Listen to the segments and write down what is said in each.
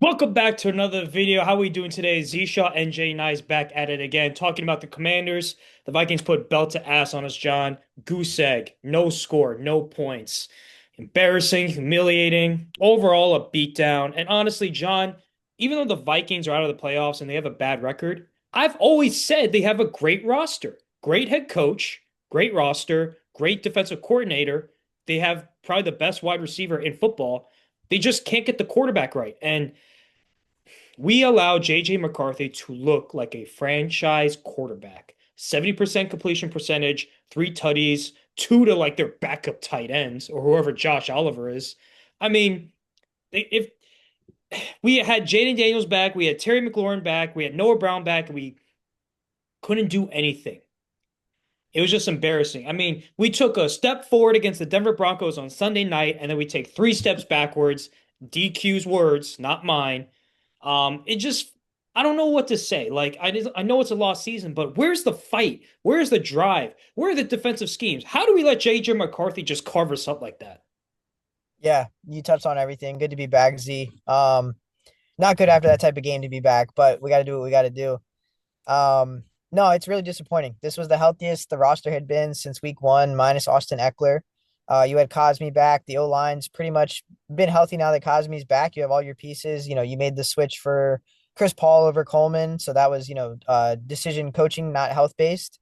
Welcome back to another video. How are we doing today? Zshaw and Jay Nice back at it again, talking about the Commanders. The Vikings put belt to ass on us, John. Goose egg, no score, no points. Embarrassing, humiliating, overall a beatdown. And honestly, John, even though the Vikings are out of the playoffs and they have a bad record, I've always said they have a great roster. Great head coach, great roster, great defensive coordinator. They have probably the best wide receiver in football. They just can't get the quarterback right. And we allow JJ McCarthy to look like a franchise quarterback. 70% completion percentage, three tutties, two to like their backup tight ends or whoever Josh Oliver is. I mean, if we had Jaden Daniels back, we had Terry McLaurin back, we had Noah Brown back, and we couldn't do anything. It was just embarrassing. I mean, we took a step forward against the Denver Broncos on Sunday night, and then we take three steps backwards. DQ's words, not mine. It just I don't know what to say. Like I know it's a lost season, but where's the fight? Where's the drive? Where are the defensive schemes? How do we let JJ McCarthy just carve us up like that? Yeah, you touched on everything. Good to be back, Z. Not good after that type of game to be back, but we got to do what we got to do. No, it's really disappointing. This was the healthiest the roster had been since week one, minus Austin Eckler. You had Cosme back. The O line's pretty much been healthy now that Cosme's back. You have all your pieces. You made the switch for Chris Paul over Coleman, so that was decision coaching, not health based.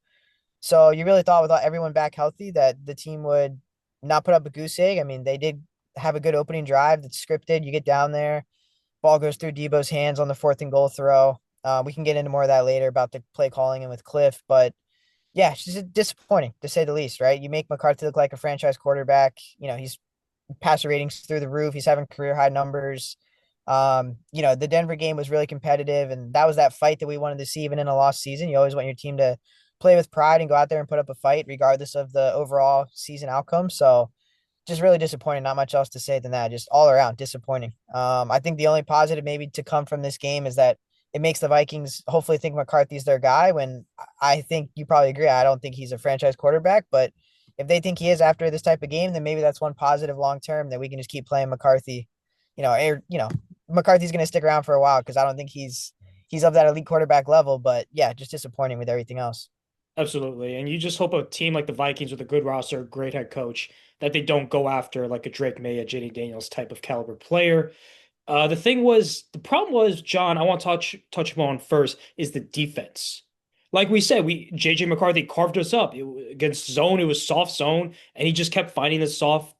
So you really thought with everyone back healthy that the team would not put up a goose egg. I mean, they did have a good opening drive that's scripted. You get down there, ball goes through Debo's hands on the fourth and goal throw. We can get into more of that later about the play calling and with Cliff, but yeah, it's just disappointing to say the least, right? You make McCarthy look like a franchise quarterback. He's passer ratings through the roof. He's having career high numbers. The Denver game was really competitive, and that was that fight that we wanted to see even in a lost season. You always want your team to play with pride and go out there and put up a fight, regardless of the overall season outcome. So, just really disappointing. Not much else to say than that. Just all around disappointing. I think the only positive maybe to come from this game is that it makes the Vikings hopefully think McCarthy's their guy. When I think you probably agree, I don't think he's a franchise quarterback, but if they think he is after this type of game, then maybe that's one positive long term that we can just keep playing McCarthy. McCarthy's going to stick around for a while because I don't think he's of that elite quarterback level. But yeah, just disappointing with everything else. Absolutely. And you just hope a team like the Vikings with a good roster, great head coach, that they don't go after like a Drake May, a JD Daniels type of caliber player. The problem was, John, I want to touch upon first is the defense. Like we said, we JJ McCarthy carved us up. Against zone, it was soft zone, and he just kept finding the soft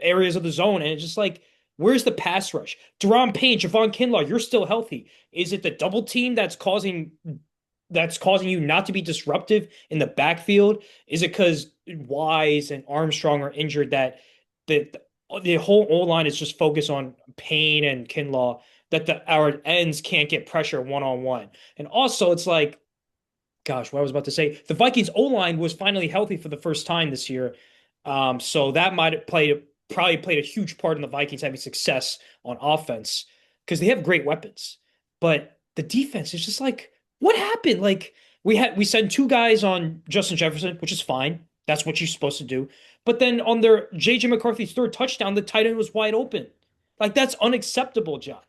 areas of the zone. And it's just like, where's the pass rush? Deron Payne, Javon Kinlaw, you're still healthy. Is it the double team that's causing you not to be disruptive in the backfield? Is it because Wise and Armstrong are injured that the the whole O line is just focused on Payne and Kinlaw that our ends can't get pressure one on one? And also, it's like, gosh, what I was about to say, the Vikings O line was finally healthy for the first time this year, so that might have probably played a huge part in the Vikings having success on offense because they have great weapons, but the defense is just like, what happened? Like we sent two guys on Justin Jefferson, which is fine. That's what you're supposed to do. But then on their JJ McCarthy's third touchdown, the tight end was wide open. Like that's unacceptable, John.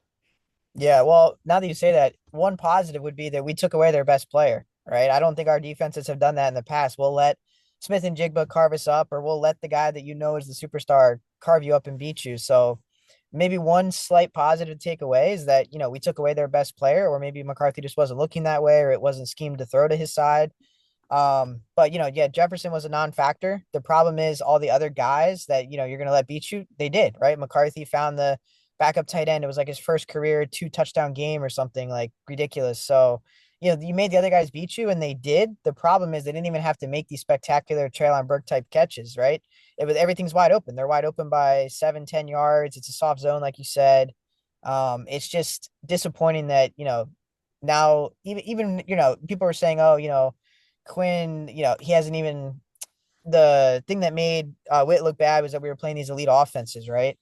Yeah, well, now that you say that, one positive would be that we took away their best player, right? I don't think our defenses have done that in the past. We'll let Smith and Jigba carve us up, or we'll let the guy that you know is the superstar carve you up and beat you. So maybe one slight positive to take away is that, we took away their best player, or maybe McCarthy just wasn't looking that way, or it wasn't schemed to throw to his side. But yeah, Jefferson was a non-factor. The problem is all the other guys that you're gonna let beat you, they did, right? McCarthy found the backup tight end. It was like his first career two touchdown game or something like ridiculous. So, you made the other guys beat you, and they did. The problem is they didn't even have to make these spectacular Traylon Burke type catches, right? It was everything's wide open. They're wide open by 7-10 yards. It's a soft zone, like you said. It's just disappointing that, now even people were saying, oh, Quinn, he hasn't even the thing that made Witt look bad was that we were playing these elite offenses, right?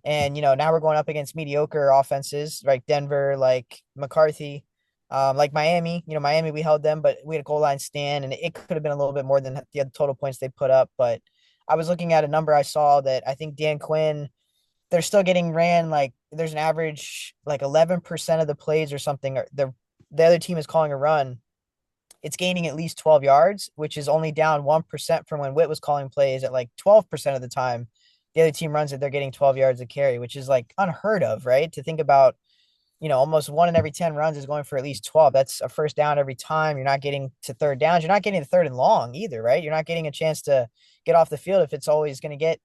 And now we're going up against mediocre offenses, like Denver, like McCarthy, like Miami. Miami we held them, but we had a goal line stand, and it could have been a little bit more than the total points they put up. But I was looking at a number I saw that I think Dan Quinn they're still getting ran like there's an average like 11% of the plays or something. Or the other team is calling a run. It's gaining at least 12 yards, which is only down 1% from when Witt was calling plays at like 12% of the time. The other team runs it, they're getting 12 yards a carry, which is like unheard of, right? To think about, almost one in every 10 runs is going for at least 12. That's a first down every time. You're not getting to third downs. You're not getting to third and long either, right? You're not getting a chance to get off the field if it's always going to get,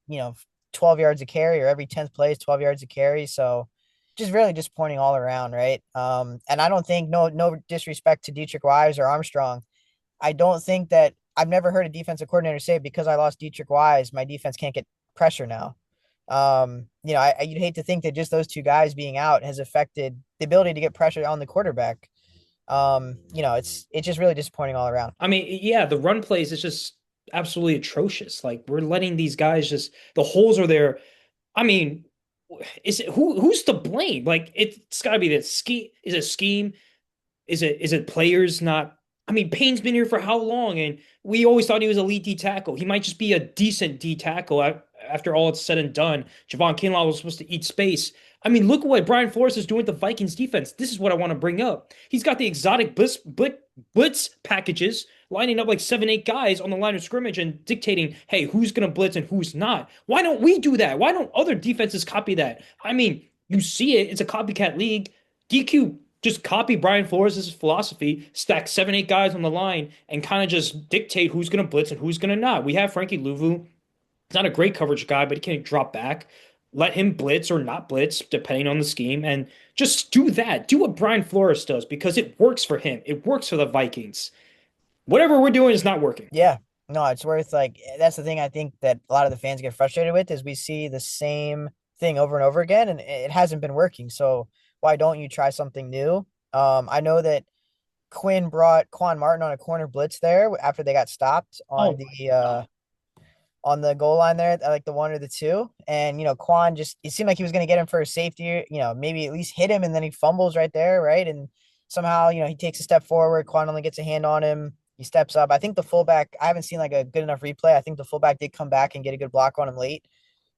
12 yards a carry, or every 10th play is 12 yards a carry. So just really disappointing all around, right? And I don't think, no disrespect to Dietrich Wise or Armstrong. I don't think that I've never heard a defensive coordinator say because I lost Dietrich Wise, my defense can't get pressure now. You'd hate to think that just those two guys being out has affected the ability to get pressure on the quarterback. It's just really disappointing all around. I mean, yeah, the run plays is just absolutely atrocious. Like we're letting these guys just the holes are there. I mean, is it who's to blame? Like it's got to be the scheme. Is it scheme? Is it players not? I mean, Payne's been here for how long? And we always thought he was elite D tackle. He might just be a decent D tackle after all it's said and done. Javon Kinlaw was supposed to eat space. I mean, look at what Brian Flores is doing with the Vikings defense. This is what I want to bring up. He's got the exotic blitz packages lining up like 7, 8 guys on the line of scrimmage and dictating, hey, who's going to blitz and who's not. Why don't we do that? Why don't other defenses copy that? I mean, you see it. It's a copycat league. DQ just copy Brian Flores' philosophy, stack 7, 8 guys on the line, and kind of just dictate who's going to blitz and who's going to not. We have Frankie Louvu. He's not a great coverage guy, but he can drop back. Let him blitz or not blitz, depending on the scheme, and just do that. Do what Brian Flores does because it works for him. It works for the Vikings. Whatever we're doing is not working. Yeah. No, it's worth like that's the thing I think that a lot of the fans get frustrated with is we see the same thing over and over again and it hasn't been working. So why don't you try something new? I know that Quinn brought Quan Martin on a corner blitz there after they got stopped Oh my God. on the goal line there, like the one or the two. And, Quan just, it seemed like he was going to get him for a safety, maybe at least hit him and then he fumbles right there, right? And somehow, he takes a step forward. Quan only gets a hand on him. He steps up. I think the fullback, I haven't seen like a good enough replay. I think the fullback did come back and get a good block on him late.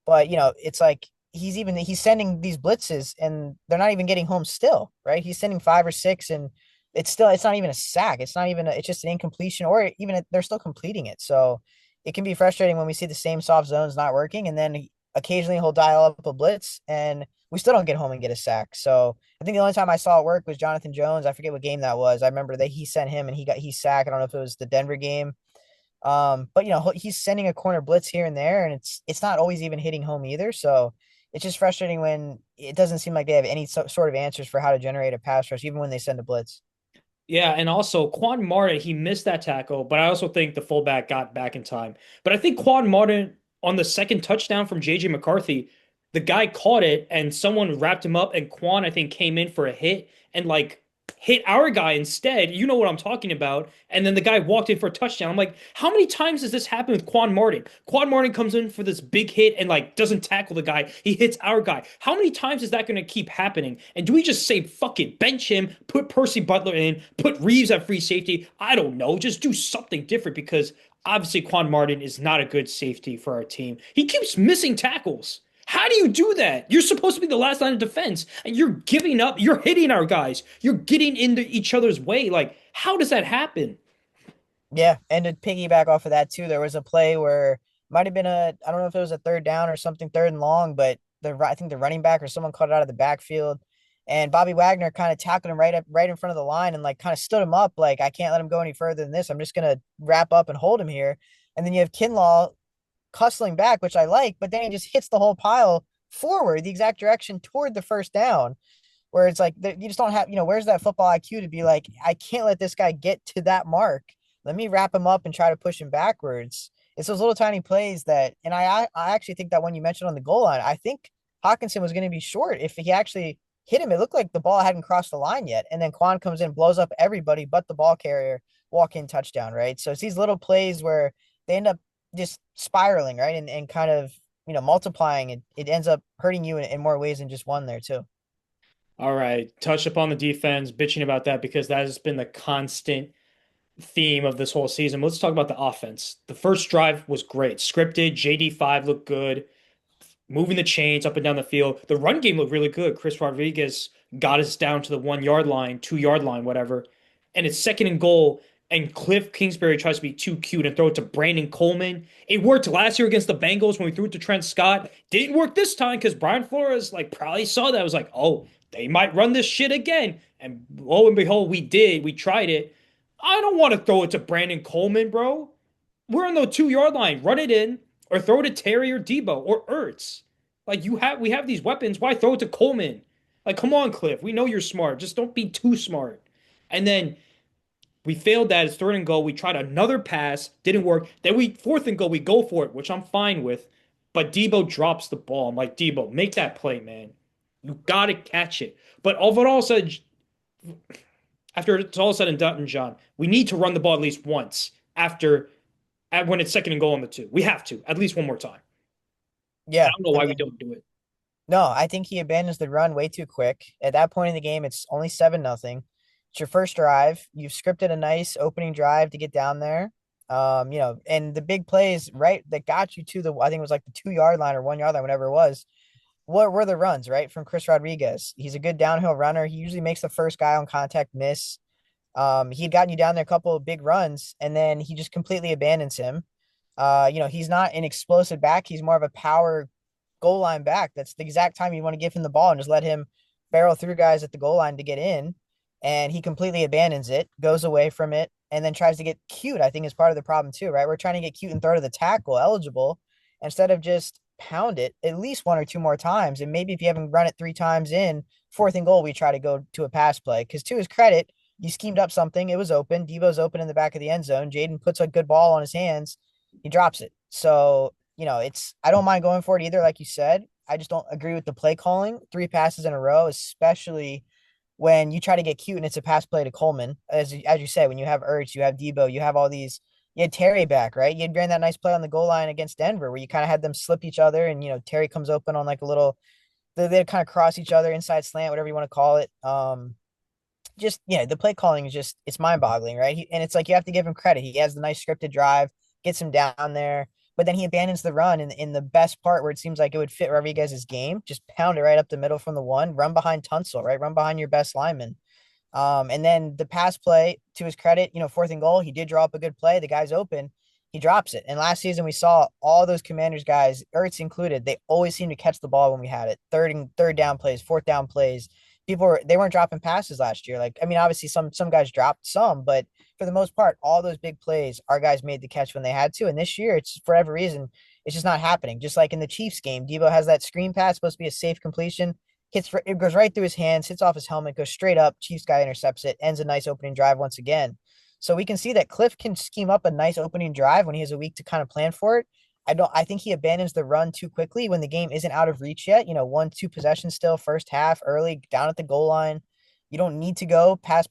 But it's like he's sending these blitzes and they're not even getting home still, right? He's sending 5 or 6 and it's not even a sack. It's not even it's just an incompletion or even they're still completing it. So it can be frustrating when we see the same soft zones not working and then occasionally he'll dial up a blitz and we still don't get home and get a sack. So I think the only time I saw it work was Jonathan Jones. I forget what game that was. I remember that he sent him and he sacked. I don't know if it was the Denver game. But he's sending a corner blitz here and there, and it's not always even hitting home either. So it's just frustrating when it doesn't seem like they have any sort of answers for how to generate a pass rush, even when they send a blitz. Yeah, and also Quan Martin, he missed that tackle, but I also think the fullback got back in time. But I think Quan Martin on the second touchdown from JJ McCarthy, the guy caught it and someone wrapped him up, and Quan, I think, came in for a hit and like hit our guy instead. You know what I'm talking about. And then the guy walked in for a touchdown. I'm like, how many times does this happen with Quan Martin? Quan Martin comes in for this big hit and like doesn't tackle the guy. He hits our guy. How many times is that going to keep happening? And do we just say, fuck it, bench him, put Percy Butler in, put Reeves at free safety? I don't know. Just do something different because obviously Quan Martin is not a good safety for our team. He keeps missing tackles. How do you do that? You're supposed to be the last line of defense, and you're giving up. You're hitting our guys. You're getting into each other's way. Like, how does that happen? Yeah, and to piggyback off of that too, there was a play where might have been I don't know if it was a third down or something, third and long, but I think the running back or someone caught it out of the backfield, and Bobby Wagner kind of tackled him right in front of the line and like kind of stood him up, like I can't let him go any further than this. I'm just gonna wrap up and hold him here, and then you have Kinlaw hustling back, which I like, but then he just hits the whole pile forward, the exact direction toward the first down where it's like you just don't have, where's that football IQ to be like, I can't let this guy get to that mark. Let me wrap him up and try to push him backwards. It's those little tiny plays that, and I actually think that when you mentioned on the goal line, I think Hawkinson was going to be short if he actually hit him. It looked like the ball hadn't crossed the line yet, and then Quan comes in, blows up everybody but the ball carrier, walk in touchdown, right? So it's these little plays where they end up just spiraling, right, and kind of multiplying. It ends up hurting you in more ways than just one there too. All right, touch upon the defense, bitching about that because that has been the constant theme of this whole season. Let's talk about the offense. The first drive was great, scripted. JD5 looked good. moving the chains up and down the field. The run game looked really good. Chris Rodriguez got us down to the 1 yard line, 2 yard line, whatever. And it's second and goal. And Cliff Kingsbury tries to be too cute and throw it to Brandon Coleman. It worked last year against the Bengals when we threw it to Trent Scott. Didn't work this time because Brian Flores like probably saw that. I was like, oh, they might run this shit again. And lo and behold, we did. We tried it. I don't want to throw it to Brandon Coleman, bro. We're on the 2 yard line. Run it in or throw it to Terry or Debo or Ertz. Like we have these weapons. Why throw it to Coleman? Like, come on, Cliff. We know you're smart. Just don't be too smart. And then we failed that. It's third and goal. We tried another pass, didn't work. Then we fourth and goal. We go for it, which I'm fine with. But Debo drops the ball. I'm like, Debo, make that play, man. You gotta catch it. But overall said, after it's all said and done, John, we need to run the ball at least once when it's second and goal on the two. We have to at least one more time. I Yeah, don't know I why we mean, don't do it. no, I think he abandons the run way too quick. At that point in the game, it's only 7-0. It's your first drive. You've scripted a nice opening drive to get down there. And the big plays, right, that got you to I think it was like the 2 yard line or 1 yard line, whatever it was. What were the runs, right, from Chris Rodriguez? He's a good downhill runner. He usually makes the first guy on contact miss. He had gotten you down there a couple of big runs, and then he just completely abandons him. He's not an explosive back. He's more of a power goal line back. That's the exact time you want to give him the ball and just let him barrel through guys at the goal line to get in. And he completely abandons it, goes away from it, and then tries to get cute. I think is part of the problem too, right? We're trying to get cute and throw to the tackle eligible instead of just pound it at least one or two more times. And maybe if you haven't run it 3 times in fourth and goal, we try to go to a pass play. Because to his credit, you schemed up something. It was open. Debo's open in the back of the end zone. Jaden puts a good ball on his hands. He drops it. So I don't mind going for it either, like you said. I just don't agree with the play calling. 3 passes in a row, especially when you try to get cute and it's a pass play to Coleman. As you said, when you have Ertz, you have Debo, you have all these. You had Terry back, right? You had ran that nice play on the goal line against Denver where you kind of had them slip each other, and Terry comes open on like a little. They kind of cross each other, inside slant, whatever you want to call it. Just the play calling is just it's mind boggling, right? And it's like you have to give him credit. He has the nice scripted drive, gets him down there, but then he abandons the run in the best part where it seems like it would fit Rodriguez's game. Just pound it right up the middle from the one, run behind Tunsil, right? Run behind your best lineman. And then the pass play, to his credit, fourth and goal, he did draw up a good play. The guy's open. He drops it. And last season we saw all those Commanders guys, Ertz included, they always seem to catch the ball when we had it. Third down plays, fourth down plays. They weren't dropping passes last year. Like, I mean, obviously some guys dropped some, but for the most part, all those big plays, our guys made the catch when they had to. And this year, it's for whatever reason, it's just not happening. Just like in the Chiefs game, Debo has that screen pass supposed to be a safe completion. It goes right through his hands, hits off his helmet, goes straight up. Chiefs guy intercepts it, ends a nice opening drive once again. So we can see that Cliff can scheme up a nice opening drive when he has a week to kind of plan for it. I think he abandons the run too quickly when the game isn't out of reach yet. 1, 2 possessions still, first half, early, down at the goal line. You don't need to go pass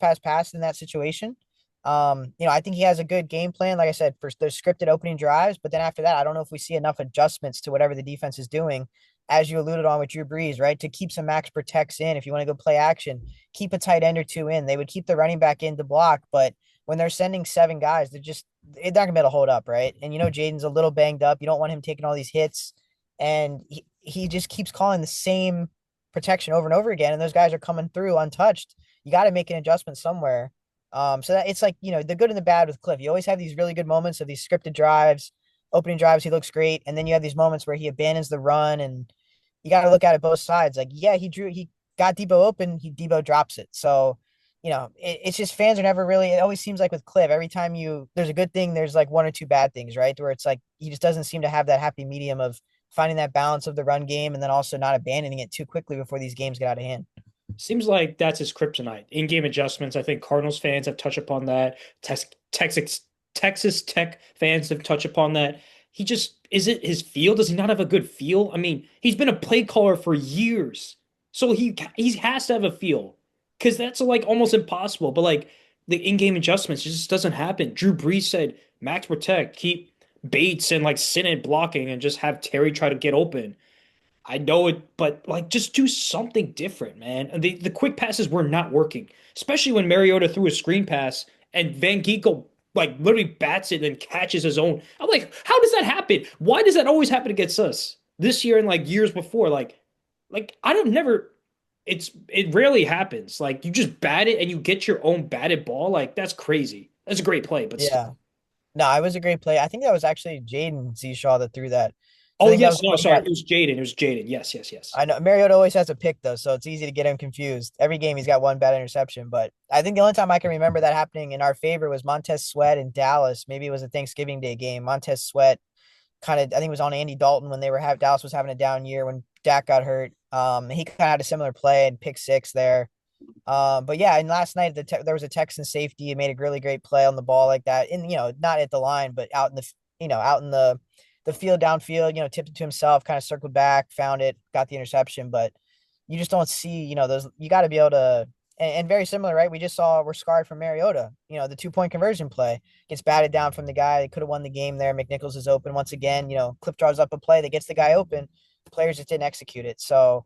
in that situation. I think he has a good game plan, like I said, for those scripted opening drives. But then after that, I don't know if we see enough adjustments to whatever the defense is doing, as you alluded on with Drew Brees, right? To keep some max protects in. If you want to go play action, keep a tight end or two in. They would keep the running back in to block, but when they're sending 7 guys, they're not gonna be able to hold up, right? And Jaden's a little banged up. You don't want him taking all these hits, and he just keeps calling the same protection over and over again, and those guys are coming through untouched. You got to make an adjustment somewhere. So that it's like the good and the bad with Cliff. You always have these really good moments of these scripted drives, opening drives. He looks great, and then you have these moments where he abandons the run, and you got to look at it both sides. Like, yeah, he got Debo open, Debo drops it. So it's just fans are never really. It always seems like with Cliff, every time there's a good thing, there's like one or two bad things, right? Where it's like he just doesn't seem to have that happy medium of finding that balance of the run game and then also not abandoning it too quickly before these games get out of hand. Seems like that's his kryptonite. In-game adjustments. I think Cardinals fans have touched upon that. Texas Tech fans have touched upon that. Is it his feel? Does he not have a good feel? I mean, he's been a play caller for years, so he has to have a feel, because that's like almost impossible. But like the in-game adjustments just doesn't happen. Drew Brees said, "Max protect, keep Bates and like Sinnott blocking, and just have Terry try to get open." I know it, but like just do something different, man. And the quick passes were not working, especially when Mariota threw a screen pass and Van Ginkel like literally bats it and catches his own. I'm like, how does that happen? Why does that always happen against us? this year and like years before. Like I don't never. It rarely happens. Like you just bat it and you get your own batted ball. Like that's crazy. That's a great play, but still. Yeah. No, it was a great play. I think that was actually Jaden Zeshaw that threw that. So I Oh think that was yes, the no, play sorry, that it was Jaden. It was Jaden. Yes, yes, yes. I know Mariota always has a pick though, so it's easy to get him confused. Every game he's got one bad interception, but I think the only time I can remember that happening in our favor was Montez Sweat in Dallas. Maybe it was a Thanksgiving Day game. Montez Sweat kind of, I think it was on Andy Dalton when Dallas was having a down year when Dak got hurt. He kind of had a similar play and pick six there. But yeah, and last night there was a Texan safety. He made a really great play on the ball like that, in not at the line, but out in the out in the field downfield. Tipped it to himself, kind of circled back, found it, got the interception. But you just don't see those. You got to be able to. And very similar, right? We're scarred from Mariota. The 2 point conversion play gets batted down from the guy. They could have won the game there. McNichols is open once again. Cliff draws up a play that gets the guy open. Players just didn't execute it. So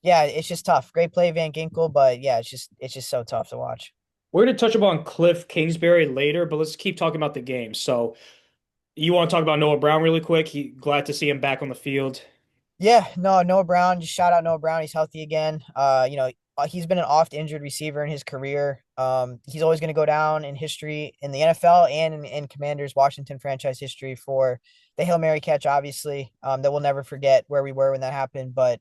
yeah, it's just tough. Great play, Van Ginkel, but yeah, it's just so tough to watch. We're going to touch upon Cliff Kingsbury later, but let's keep talking about the game. So, you want to talk about Noah Brown really quick? Glad to see him back on the field. Yeah, no, Noah Brown. Just shout out Noah Brown. He's healthy again. He's been an oft injured receiver in his career. He's always going to go down in history in the NFL and in Commanders Washington franchise history for the Hail Mary catch, obviously. That we'll never forget where we were when that happened. But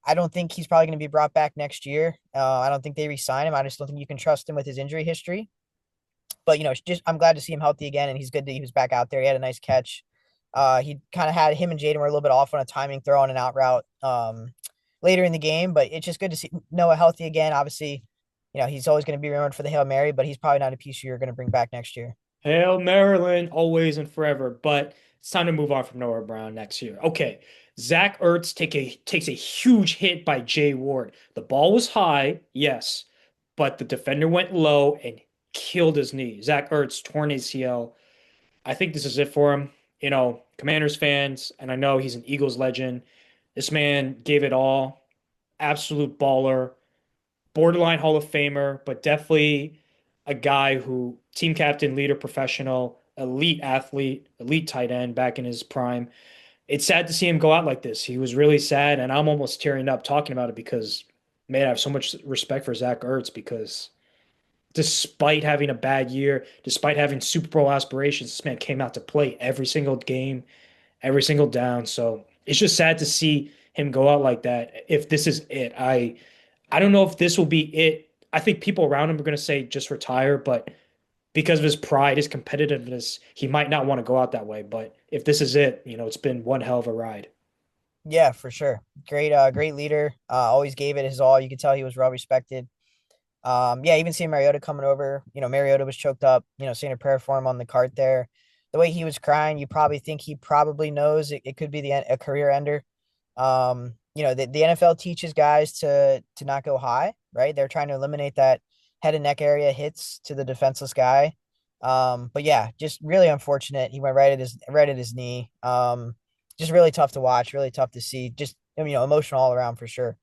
I don't think he's probably going to be brought back next year. I don't think they re-sign him. I just don't think you can trust him with his injury history. But just I'm glad to see him healthy again, and he's good that he was back out there. He had a nice catch. He kind of had him and Jaden were a little bit off on a timing throw on an out route later in the game, but it's just good to see Noah healthy again. Obviously, he's always going to be remembered for the Hail Mary, but he's probably not a piece you're going to bring back next year. Hail Maryland, always and forever. But it's time to move on from Noah Brown next year. Okay. Zach Ertz takes a huge hit by Jay Ward. The ball was high, yes, but the defender went low and killed his knee. Zach Ertz torn ACL. I think this is it for him. Commanders fans, and I know he's an Eagles legend. This man gave it all. Absolute baller, borderline Hall of Famer, but definitely a guy who team captain, leader, professional, elite athlete, elite tight end back in his prime. It's sad to see him go out like this. He was really sad, and I'm almost tearing up talking about it because, man, I have so much respect for Zach Ertz because despite having a bad year, despite having Super Bowl aspirations, this man came out to play every single game, every single down. So it's just sad to see him go out like that. If this is it, I don't know if this will be it. I think people around him are going to say just retire, but because of his pride, his competitiveness, he might not want to go out that way. But if this is it, it's been one hell of a ride. Yeah, for sure. Great leader. Always gave it his all. You could tell he was well respected. Yeah, even seeing Mariota coming over, Mariota was choked up, saying a prayer for him on the cart there. The way he was crying, you probably think he probably knows it could be a career ender. The NFL teaches guys to not go high, right? They're trying to eliminate that head and neck area hits to the defenseless guy. But yeah, just really unfortunate. He went right at his knee. Just really tough to watch, really tough to see. Just emotional all around for sure.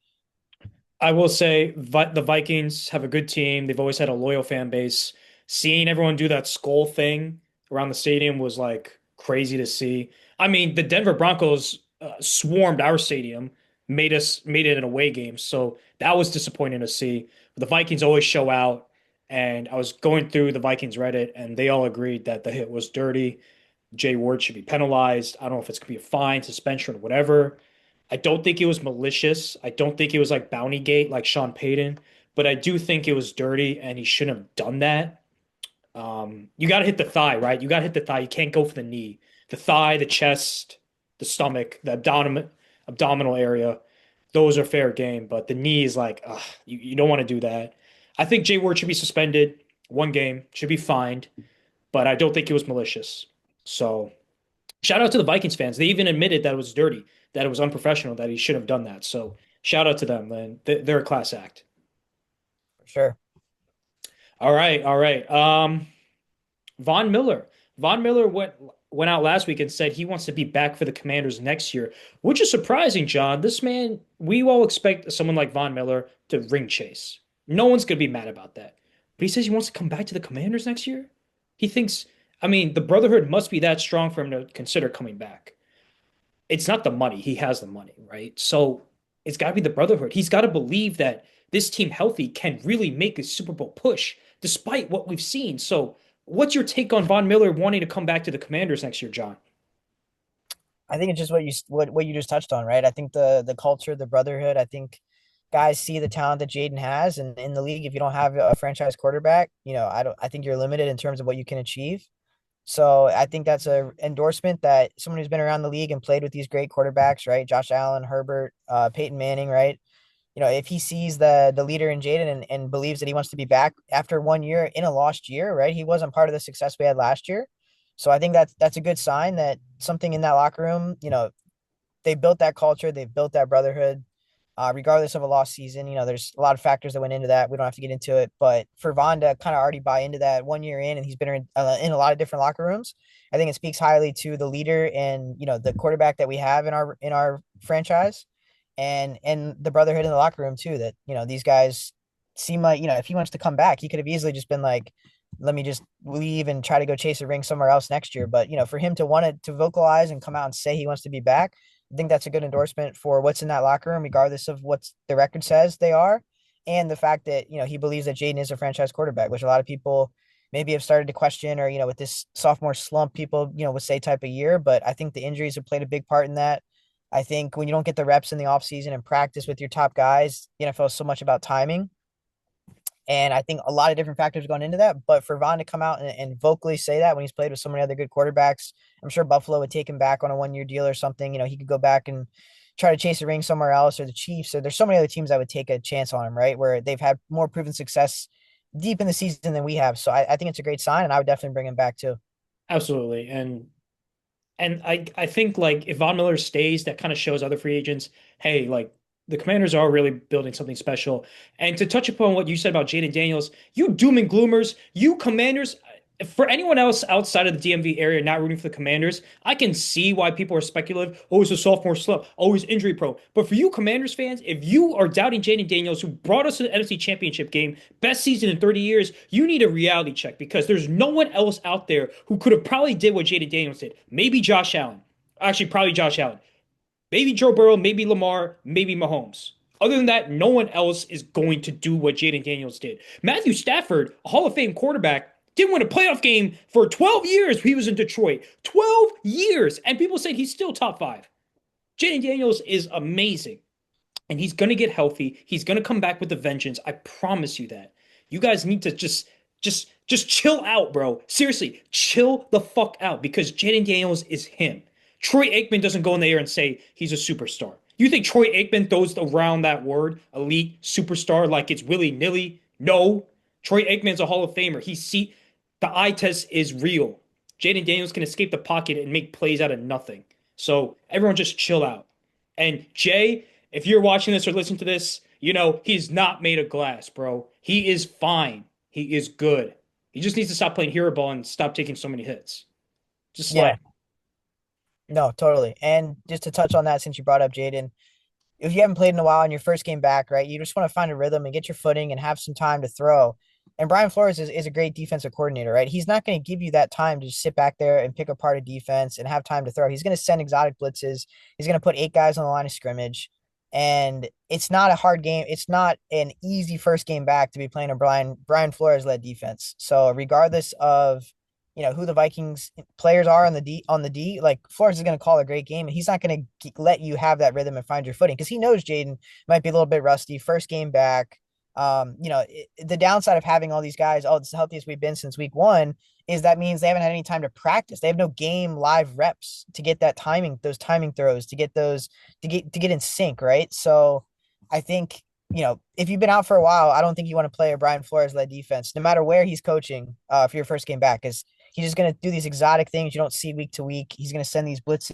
I will say the Vikings have a good team. They've always had a loyal fan base. Seeing everyone do that skull thing around the stadium was like crazy to see. I mean, the Denver Broncos swarmed our stadium, made it an away game, so that was disappointing to see. But the Vikings always show out, and I was going through the Vikings Reddit, and they all agreed that the hit was dirty. Jay Ward should be penalized. I don't know if it's gonna be a fine, suspension, or whatever. I don't think it was malicious. I don't think it was like Bounty Gate, like Sean Payton, but I do think it was dirty and he shouldn't have done that. You got to hit the thigh, right? You got to hit the thigh. You can't go for the knee. The thigh, the chest, the stomach, the abdominal area, those are fair game, but the knee is like, ugh, you don't want to do that. I think Jay Ward should be suspended 1 game, should be fined, but I don't think it was malicious. So shout out to the Vikings fans. They even admitted that it was dirty, that it was unprofessional, that he shouldn't have done that. So shout out to them, man. They're a class act. For sure. All right, all right. Von Miller. Von Miller went out last week and said he wants to be back for the Commanders next year, which is surprising, John. This man, we all expect someone like Von Miller to ring chase. No one's gonna be mad about that. But he says he wants to come back to the Commanders next year. He thinks, I mean, the Brotherhood must be that strong for him to consider coming back. it's not the money. He has the money, right? So it's got to be the brotherhood. He's got to believe that this team healthy can really make a Super Bowl push despite what we've seen. So what's your take on Von Miller wanting to come back to the Commanders next year, John? I think it's just what you just touched on, right? I think the culture, the brotherhood. I think guys see the talent that Jaden has, and in the league, if you don't have a franchise quarterback, I don't. I think you're limited in terms of what you can achieve. So I think that's a endorsement that someone who's been around the league and played with these great quarterbacks, right? Josh Allen, Herbert, Peyton Manning, right? If he sees the leader in Jaden and believes that he wants to be back after 1 year in a lost year, right? He wasn't part of the success we had last year. So I think that's a good sign that something in that locker room, they built that culture, they've built that brotherhood, regardless of a lost season. There's a lot of factors that went into that. We don't have to get into it, but for Von to kind of already buy into that 1 year in, and he's been in a lot of different locker rooms, I think it speaks highly to the leader and the quarterback that we have in our franchise, and the brotherhood in the locker room too. That these guys seem like if he wants to come back, he could have easily just been like, let me just leave and try to go chase a ring somewhere else next year. But for him to want to vocalize and come out and say he wants to be back, I think that's a good endorsement for what's in that locker room, regardless of what the record says they are, and the fact that he believes that Jaden is a franchise quarterback, which a lot of people maybe have started to question, or with this sophomore slump, people would say type of year. But I think the injuries have played a big part in that. I think when you don't get the reps in the offseason and practice with your top guys, the NFL is so much about timing. And I think a lot of different factors going into that. But for Von to come out and vocally say that when he's played with so many other good quarterbacks, I'm sure Buffalo would take him back on a 1 year deal or something. He could go back and try to chase a ring somewhere else, or the Chiefs. Or there's so many other teams that would take a chance on him, right? Where they've had more proven success deep in the season than we have. So I think it's a great sign, and I would definitely bring him back too. Absolutely. And I think like if Von Miller stays, that kind of shows other free agents, hey, like the Commanders are really building something special. And to touch upon what you said about Jaden Daniels, you doom and gloomers, you Commanders, for anyone else outside of the DMV area not rooting for the Commanders, I can see why people are speculative. Oh, he's a sophomore slump. Oh, he's injury prone. But for you Commanders fans, if you are doubting Jaden Daniels, who brought us to the NFC Championship game, best season in 30 years, you need a reality check because there's no one else out there who could have probably did what Jaden Daniels did. Maybe Josh Allen. Actually, probably Josh Allen. Maybe Joe Burrow, maybe Lamar, maybe Mahomes. Other than that, no one else is going to do what Jaden Daniels did. Matthew Stafford, a Hall of Fame quarterback, didn't win a playoff game for 12 years. He was in Detroit. 12 years. And people say he's still top five. Jaden Daniels is amazing and he's going to get healthy. He's going to come back with a vengeance. I promise you that. You guys need to just chill out, bro. Seriously, chill the fuck out because Jaden Daniels is him. Troy Aikman doesn't go in the air and say he's a superstar. You think Troy Aikman throws around that word, elite superstar, like it's willy-nilly? No. Troy Aikman's a Hall of Famer. The eye test is real. Jaden Daniels can escape the pocket and make plays out of nothing. So everyone just chill out. And Jay, if you're watching this or listening to this, he's not made of glass, bro. He is fine. He is good. He just needs to stop playing hero ball and stop taking so many hits. Just slide. Yeah, no, totally. And just to touch on that, since you brought up Jaden, if you haven't played in a while in your first game back, right, you just want to find a rhythm and get your footing and have some time to throw. And Brian Flores is a great defensive coordinator, right? He's not going to give you that time to just sit back there and pick apart a defense and have time to throw. He's going to send exotic blitzes. He's going to put 8 guys on the line of scrimmage. And it's not a hard game. It's not an easy first game back to be playing a Brian Flores led defense. So regardless of who the Vikings players are on the D, like Flores is going to call a great game, and he's not going to let you have that rhythm and find your footing because he knows Jaden might be a little bit rusty first game back. The downside of having all these guys, oh, it's the healthiest we've been since week 1, is that means they haven't had any time to practice. They have no game live reps to get that timing, those timing throws, to get those to get in sync, right? So I think if you've been out for a while, I don't think you want to play a Brian Flores led defense, no matter where he's coaching, for your first game back, because he's just going to do these exotic things you don't see week to week. He's going to send these blitzes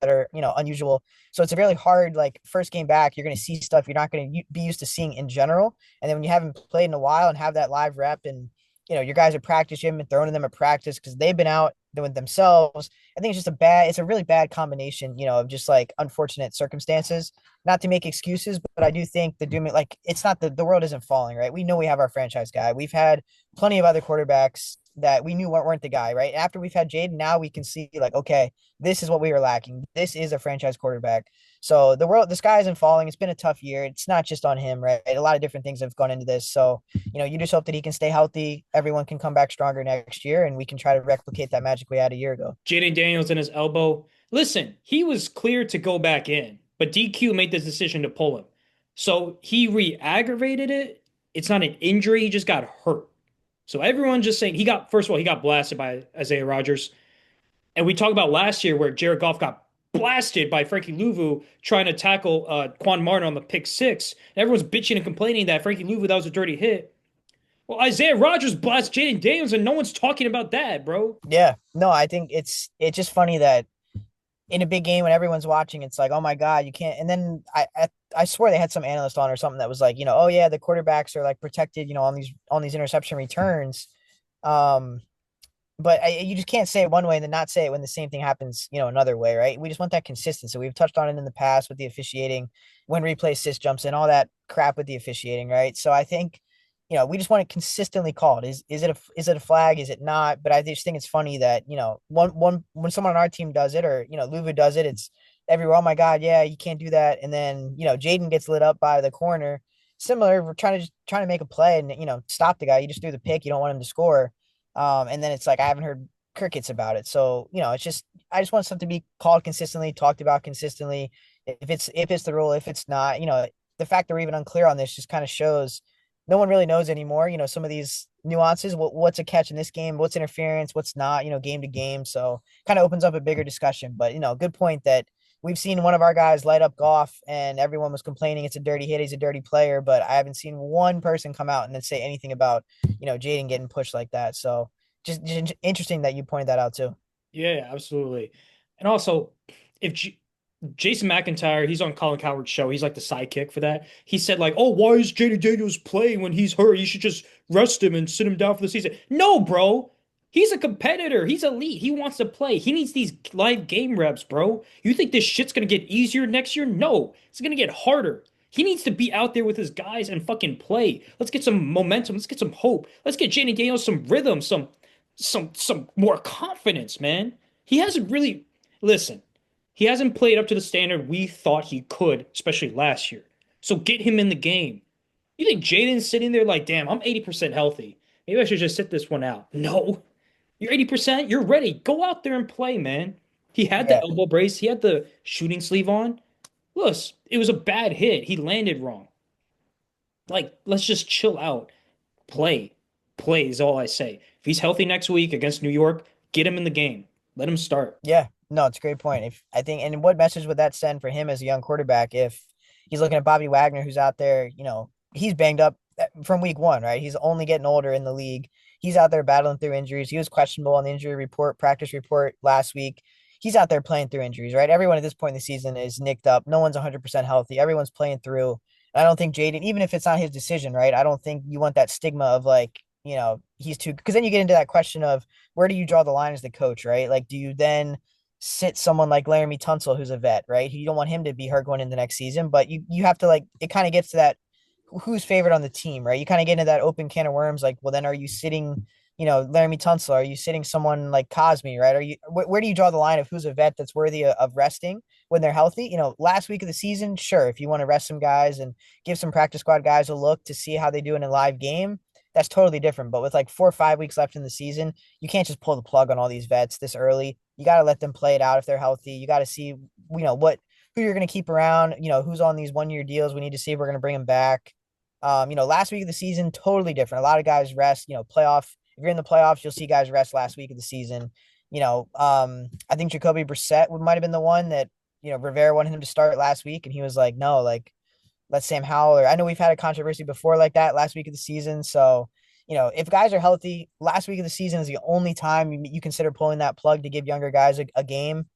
that are unusual. So it's a really hard like first game back. You're going to see stuff you're not going to be used to seeing in general. And then when you haven't played in a while and have that live rep, and your guys at practice, you haven't been throwing to them at practice because they've been out doing themselves. I think it's a really bad combination, of just like unfortunate circumstances. Not to make excuses, but I do think the doom, like it's not the world isn't falling, right? We know we have our franchise guy. We've had plenty of other quarterbacks that we knew weren't the guy, right? After we've had Jaden, now we can see like, okay, this is what we were lacking. This is a franchise quarterback. So the sky isn't falling. It's been a tough year. It's not just on him, right? A lot of different things have gone into this. So, you just hope that he can stay healthy. Everyone can come back stronger next year, and we can try to replicate that magic we had a year ago. Jaden Daniels in his elbow. Listen, he was clear to go back in, but DQ made the decision to pull him. So he re-aggravated it. It's not an injury, he just got hurt. So everyone just saying first of all, he got blasted by Isaiah Rodgers. And we talked about last year where Jared Goff got blasted by Frankie Louvu trying to tackle Quan Martin on the pick six. And everyone's bitching and complaining that Frankie Louvu, that was a dirty hit. Well, Isaiah Rodgers blasted Jaden Daniels, and no one's talking about that, bro. Yeah, no, I think it's just funny that in a big game when everyone's watching, it's like, oh my God, you can't. And then I swear they had some analyst on or something that was like, oh yeah, the quarterbacks are like protected, on these interception returns. Um, but you just can't say it one way and then not say it when the same thing happens, another way, right? We just want that consistency. We've touched on it in the past with the officiating, when replay assist jumps in, all that crap with the officiating, right? So I think, we just want it consistently called. Is it a flag? Is it not? But I just think it's funny that, one when someone on our team does it, or Luva does it, it's everywhere. Oh my God, yeah, you can't do that. And then Jaden gets lit up by the corner. Similar, we're trying to make a play and stop the guy. You just threw the pick. You don't want him to score. And then it's like I haven't heard crickets about it. So it's just I just want something to be called consistently, talked about consistently. If it's the rule, if it's not, the fact that we're even unclear on this just kind of shows no one really knows anymore. Some of these nuances, what's a catch in this game, what's interference, what's not, game to game. So kind of opens up a bigger discussion. But good point that we've seen one of our guys light up Goff and everyone was complaining it's a dirty hit, he's a dirty player, but I haven't seen one person come out and then say anything about, Jaden getting pushed like that. So just interesting that you pointed that out too. Yeah, absolutely. And also, if Jason McIntyre, he's on Colin Cowherd's show. He's like the sidekick for that. He said like, "Oh, why is Jaden Daniels playing when he's hurt? You should just rest him and sit him down for the season." No, bro. He's a competitor. He's elite. He wants to play. He needs these live game reps, bro. You think this shit's gonna get easier next year? No, it's gonna get harder. He needs to be out there with his guys and fucking play. Let's get some momentum. Let's get some hope. Let's get Jaden Daniels some rhythm, some more confidence, man. He hasn't really listen. He hasn't played up to the standard we thought he could, especially last year. So get him in the game. You think Jaden's sitting there like, damn, I'm 80% healthy. Maybe I should just sit this one out. No. You're 80%. You're ready. Go out there and play, man. He had the Yeah. elbow brace. He had the shooting sleeve on. Look, it was a bad hit. He landed wrong. Like, let's just chill out. Play. Play is all I say. If he's healthy next week against New York, get him in the game. Let him start. Yeah, no, it's a great point. If I think, and what message would that send for him as a young quarterback if he's looking at Bobby Wagner, who's out there, he's banged up from week one, right? He's only getting older in the league. He's out there battling through injuries. He was questionable on the injury report, practice report last week. He's out there playing through injuries, right? Everyone at this point in the season is nicked up. No one's 100% healthy. Everyone's playing through. I don't think Jaden, even if it's not his decision, right? I don't think you want that stigma of like, he's too, because then you get into that question of where do you draw the line as the coach, right? Like, do you then sit someone like Laramie Tunsil, who's a vet, right? You don't want him to be hurt going into the next season, but you have to like, it kind of gets to that who's favored on the team, right? You kind of get into that open can of worms. Like, well, then are you sitting, Laramie Tunsil? Are you sitting someone like Cosme, right? Are you, where do you draw the line of who's a vet that's worthy of resting when they're healthy? Last week of the season, sure, if you want to rest some guys and give some practice squad guys a look to see how they do in a live game, that's totally different. But with like 4 or 5 weeks left in the season, you can't just pull the plug on all these vets this early. You got to let them play it out if they're healthy. You got to see, who you're going to keep around, who's on these 1 year deals. We need to see if we're going to bring them back. Last week of the season, totally different. A lot of guys rest, playoff. If you're in the playoffs, you'll see guys rest last week of the season. I think Jacoby Brissett might have been the one that, Rivera wanted him to start last week. And he was like, no, like, let Sam Howell, or I know we've had a controversy before like that last week of the season. So, if guys are healthy, last week of the season is the only time you consider pulling that plug to give younger guys a game.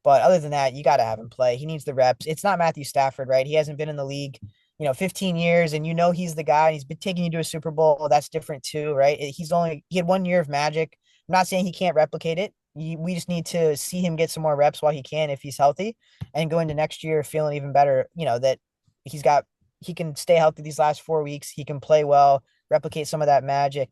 But other than that, you got to have him play. He needs the reps. It's not Matthew Stafford, right? He hasn't been in the league, 15 years, and he's the guy. He's been taking you to a Super Bowl. That's different too, right? He had 1 year of magic. I'm not saying he can't replicate it. We just need to see him get some more reps while he can, if he's healthy, and go into next year feeling even better. That he can stay healthy these last 4 weeks. He can play well, replicate some of that magic.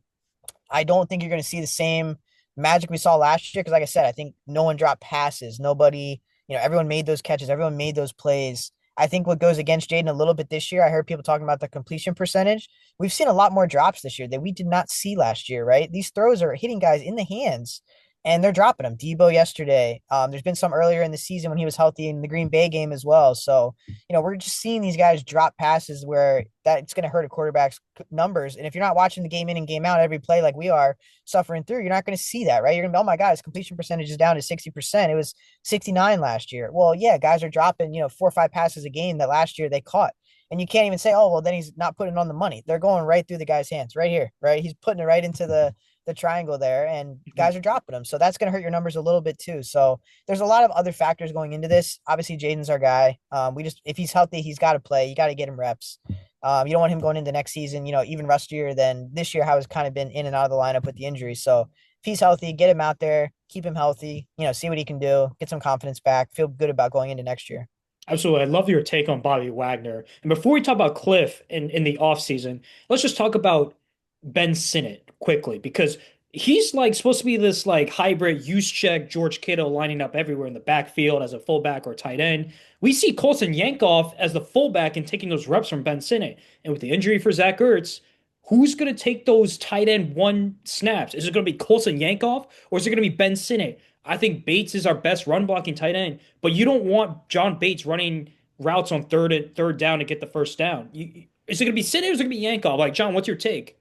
I don't think you're going to see the same magic we saw last year. Because, like I said, I think no one dropped passes. Nobody, everyone made those catches. Everyone made those plays. I think what goes against Jaden a little bit this year, I heard people talking about the completion percentage. We've seen a lot more drops this year that we did not see last year, right? These throws are hitting guys in the hands and they're dropping them. Debo yesterday. There's been some earlier in the season when he was healthy in the Green Bay game as well. So, we're just seeing these guys drop passes where that's going to hurt a quarterback's numbers. And if you're not watching the game in and game out every play like we are suffering through, you're not going to see that, right? You're going to be, oh my God, his completion percentage is down to 60%. It was 69 last year. Well, yeah, guys are dropping, 4 or 5 passes a game that last year they caught. And you can't even say, oh, well, then he's not putting on the money. They're going right through the guy's hands right here, right? He's putting it right into the triangle there, and guys are dropping them. So that's going to hurt your numbers a little bit too. So there's a lot of other factors going into this. Obviously, Jaden's our guy. We just, if he's healthy, he's got to play. You got to get him reps. You don't want him going into next season, even rustier than this year, how he's kind of been in and out of the lineup with the injury. So if he's healthy, get him out there, keep him healthy, see what he can do, get some confidence back, feel good about going into next year. Absolutely. I love your take on Bobby Wagner. And before we talk about Cliff in the offseason, let's just talk about Ben Sinnott quickly because he's like supposed to be this like hybrid use check George Kittle lining up everywhere in the backfield as a fullback or tight end. We see Colson Yankoff as the fullback and taking those reps from Ben Sinnott. And with the injury for Zach Ertz, who's going to take those tight end one snaps? Is it going to be Colson Yankoff or is it going to be Ben Sinnott? I think Bates is our best run blocking tight end, but you don't want John Bates running routes on third down to get the first down. Is it going to be Sinnott or is it going to be Yankov? Like, John, what's your take?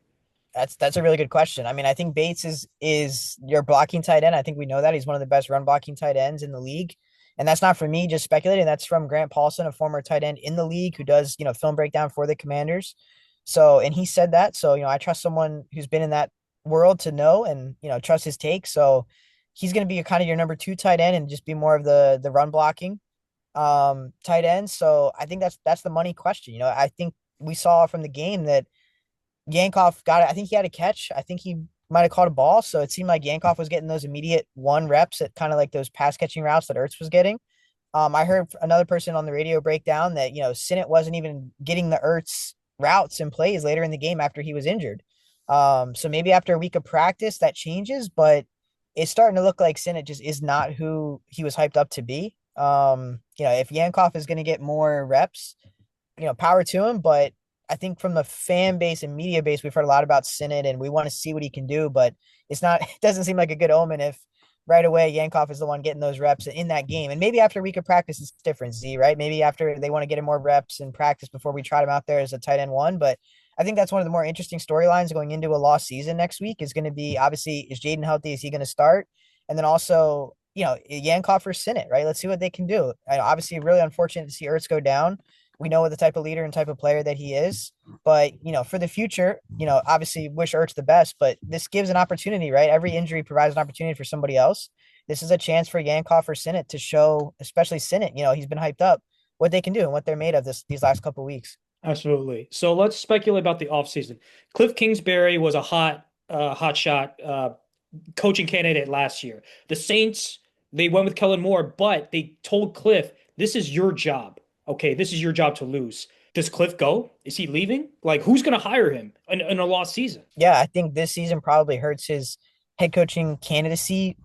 That's a really good question. I mean, I think Bates is your blocking tight end. I think we know that he's one of the best run blocking tight ends in the league. And that's not from me just speculating. That's from Grant Paulson, a former tight end in the league who does, film breakdown for the Commanders. So, and he said that. So, I trust someone who's been in that world to know and, trust his take. So he's going to be kind of your number two tight end and just be more of the run blocking tight end. So I think that's the money question. I think we saw from the game that Yankoff got it. I think he had a catch. I think he might have caught a ball. So it seemed like Yankoff was getting those immediate one reps at kind of like those pass catching routes that Ertz was getting. I heard another person on the radio break down that, Sinnott wasn't even getting the Ertz routes and plays later in the game after he was injured. So maybe after a week of practice that changes, but it's starting to look like Sinnott just is not who he was hyped up to be. If Yankoff is going to get more reps, power to him. But I think from the fan base and media base, we've heard a lot about Sinnott and we want to see what he can do, but it's not, it doesn't seem like a good omen if right away Yankoff is the one getting those reps in that game. And maybe after a week of practice, it's different, Z, right? Maybe after they want to get him more reps in practice before we trot him out there as a tight end one. But I think that's one of the more interesting storylines going into a lost season next week is going to be obviously, is Jaden healthy? Is he going to start? And then also, Yankoff or Sinnott, right? Let's see what they can do. And obviously, really unfortunate to see Ertz go down. We know what the type of leader and type of player that he is. But, for the future, obviously wish Ertz the best, but this gives an opportunity, right? Every injury provides an opportunity for somebody else. This is a chance for Yankoff or Sinnott to show, especially Sinnott, he's been hyped up, what they can do and what they're made of these last couple of weeks. Absolutely. So let's speculate about the offseason. Cliff Kingsbury was a hot shot coaching candidate last year. The Saints, they went with Kellen Moore, but they told Cliff, this is your job. Okay, this is your job to lose. Does Cliff go? Is he leaving? Like, who's going to hire him in a lost season? Yeah, I think this season probably hurts his head coaching candidacy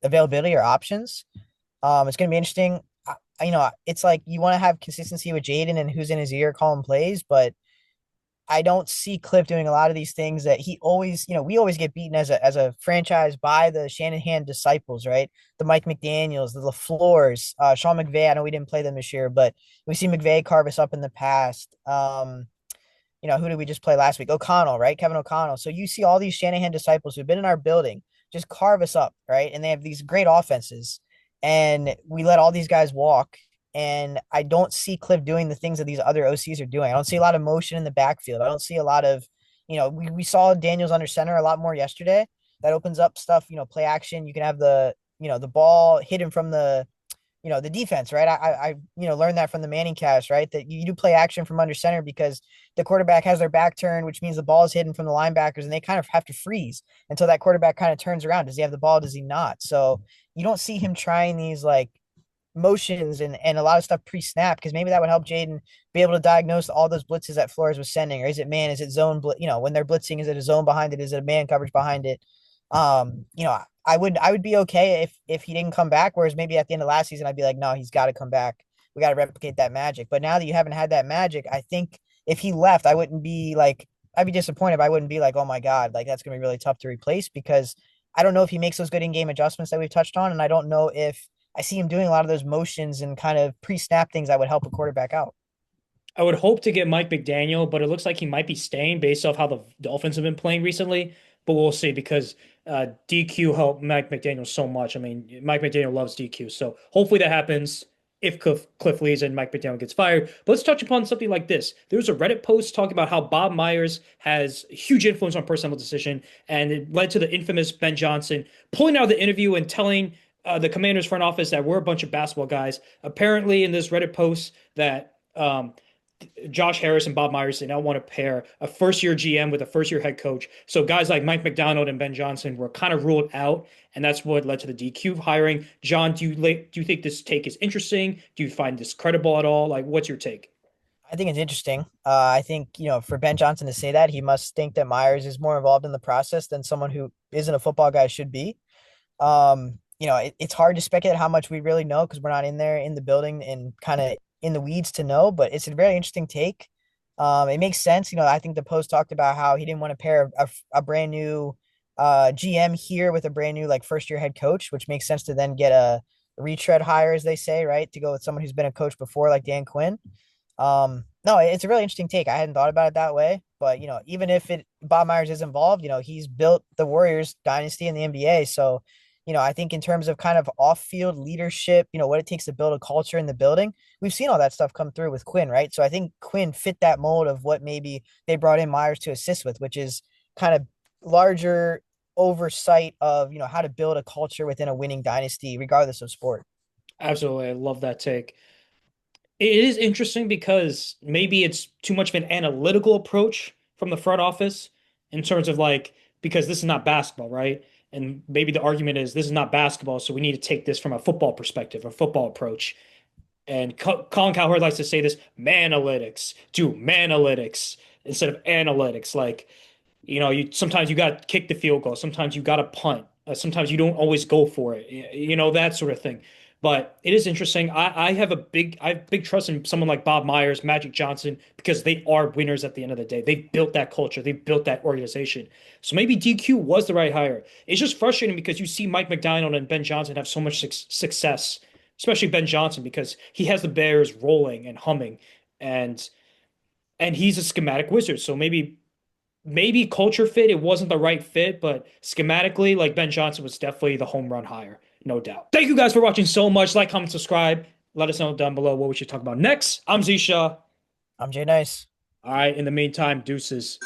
availability or options. It's going to be interesting. It's like you want to have consistency with Jaden and who's in his ear calling plays, but I don't see Cliff doing a lot of these things that he always, we always get beaten as a franchise by the Shanahan disciples, right? The Mike McDaniels, the LaFleurs, Sean McVay. I know we didn't play them this year, but we see McVay carve us up in the past. Who did we just play last week? O'Connell, right? Kevin O'Connell. So you see all these Shanahan disciples who've been in our building just carve us up, right? And they have these great offenses. And we let all these guys walk. And I don't see Cliff doing the things that these other OCs are doing. I don't see a lot of motion in the backfield. I don't see a lot of, we saw Daniels under center a lot more yesterday. That opens up stuff, play action. You can have the ball hidden from the defense, right? I learned that from the Manning cast, right? That you do play action from under center because the quarterback has their back turned, which means the ball is hidden from the linebackers and they kind of have to freeze until that quarterback kind of turns around. Does he have the ball? Does he not? So you don't see him trying these like motions and a lot of stuff pre-snap because maybe that would help Jaden be able to diagnose all those blitzes that Flores was sending. Or is it man? Is it zone? When they're blitzing, is it a zone behind it? Is it a man coverage behind it? I would be okay if he didn't come back. Whereas maybe at the end of last season, I'd be like, no, he's got to come back. We got to replicate that magic. But now that you haven't had that magic, I think if he left, I wouldn't be like, I'd be disappointed, but I wouldn't be like, oh my God, like that's gonna be really tough to replace because I don't know if he makes those good in-game adjustments that we've touched on, and I don't know if I see him doing a lot of those motions and kind of pre-snap things that would help a quarterback out. I would hope to get Mike McDaniel, but it looks like he might be staying based off how the Dolphins have been playing recently. But we'll see because DQ helped Mike McDaniel so much. I mean, Mike McDaniel loves DQ. So hopefully that happens if Cliff leaves and Mike McDaniel gets fired. But let's touch upon something like this. There was a Reddit post talking about how Bob Myers has huge influence on personnel decision, and it led to the infamous Ben Johnson pulling out of the interview and telling the Commanders front office that we're a bunch of basketball guys. Apparently, in this Reddit post, that Josh Harris and Bob Myers, they now want to pair a first year GM with a first year head coach. So guys like Mike McDonald and Ben Johnson were kind of ruled out, and that's what led to the DQ hiring. John, do you think this take is interesting? Do you find this credible at all? Like, what's your take? I think it's interesting. I think, for Ben Johnson to say that, he must think that Myers is more involved in the process than someone who isn't a football guy should be. It's hard to speculate how much we really know because we're not in there in the building and kind of in the weeds to know, but it's a very interesting take. It makes sense. I think the post talked about how he didn't want to pair a brand new GM here with a brand new like first year head coach, which makes sense to then get a retread hire, as they say, right? To go with someone who's been a coach before, like Dan Quinn. No, it's a really interesting take. I hadn't thought about it that way, but even if Bob Myers is involved, he's built the Warriors dynasty in the NBA. So, I think in terms of kind of off-field leadership, what it takes to build a culture in the building, we've seen all that stuff come through with Quinn, right? So I think Quinn fit that mold of what maybe they brought in Myers to assist with, which is kind of larger oversight of, how to build a culture within a winning dynasty, regardless of sport. Absolutely, I love that take. It is interesting because maybe it's too much of an analytical approach from the front office in terms of like, because this is not basketball, right? And maybe the argument is this is not basketball, so we need to take this from a football perspective, a football approach. And Colin Cowherd likes to say this, man-analytics, do man-analytics instead of analytics. Like, you sometimes you got to kick the field goal, sometimes you got to punt, sometimes you don't always go for it, that sort of thing. But it is interesting. I have big trust in someone like Bob Myers, Magic Johnson, because they are winners at the end of the day. They built that culture, they built that organization. So maybe DQ was the right hire. It's just frustrating because you see Mike McDonald and Ben Johnson have so much success, especially Ben Johnson, because he has the Bears rolling and humming, and he's a schematic wizard. So maybe culture fit, it wasn't the right fit, but schematically, like Ben Johnson was definitely the home run hire, no doubt. Thank you guys for watching so much. Like, comment, subscribe. Let us know down below what we should talk about next. I'm Zisha. I'm Jay Nice. All right, in the meantime, deuces.